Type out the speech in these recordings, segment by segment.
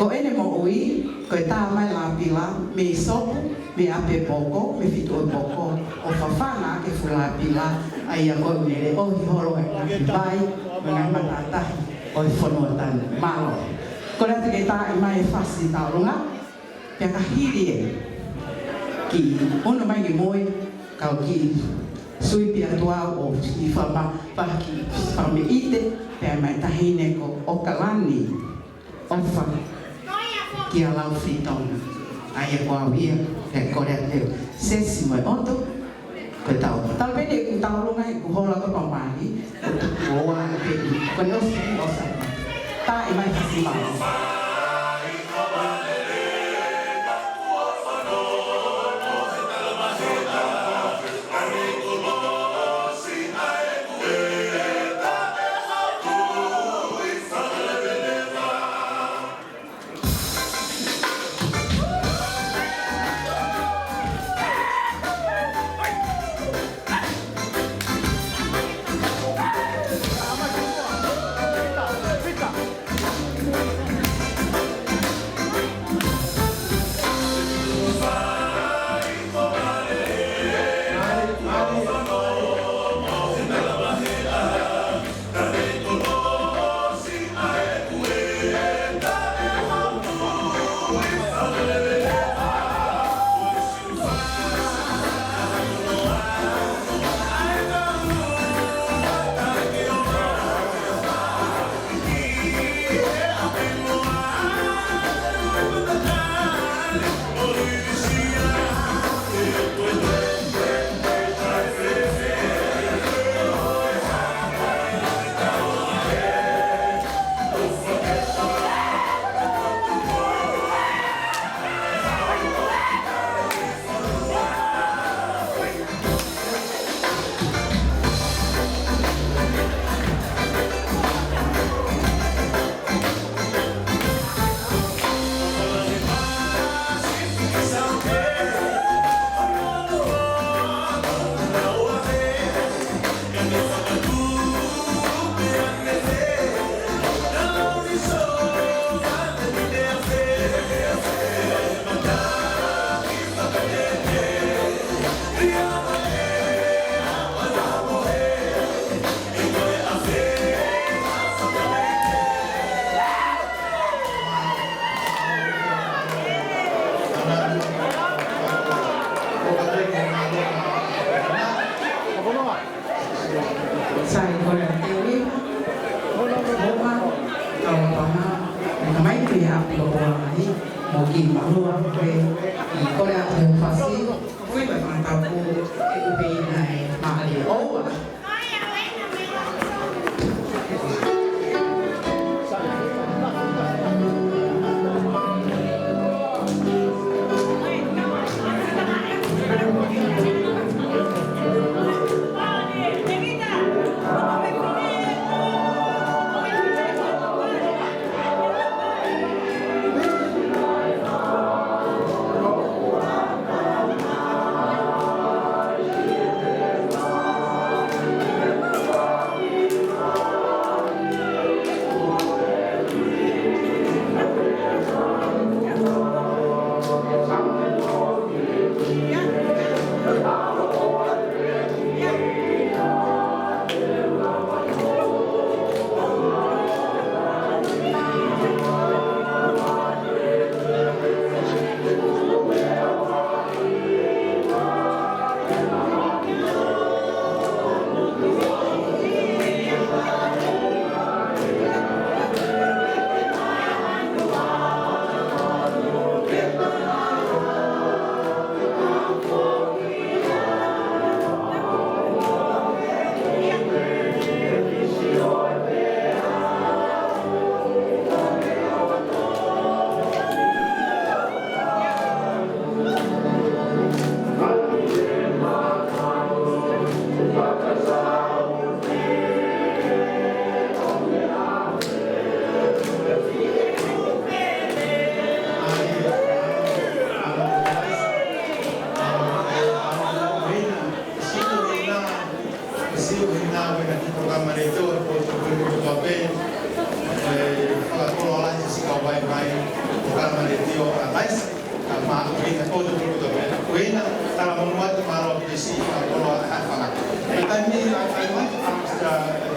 Ko ene mo ui, ko e tā mai la pila, me i sopu, me ape poko, me fitu e poko, o whawhana ke fula pila, ai a koe unere o hi horo e ngaki vai, me ngai matatahi, o i whanua tanu, malo. Ko rata ke tā i mai e whasi taurunga, pia ka hiri e, ki una mai ni moi, kau ki sui pia tuau o ki whaki whame ite, pia mai tahine ko o kalani, o whaki. Kia lau whitona, ai e kua wia, e korea teo, sesi moe oto, koe tau. Tau pene ku tau lunga e ku hola ka pamari, ko oa e peki, koe no si o sa. Tā e mai hasi mau.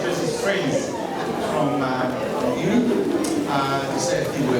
Josie's friends from uni to say a few words.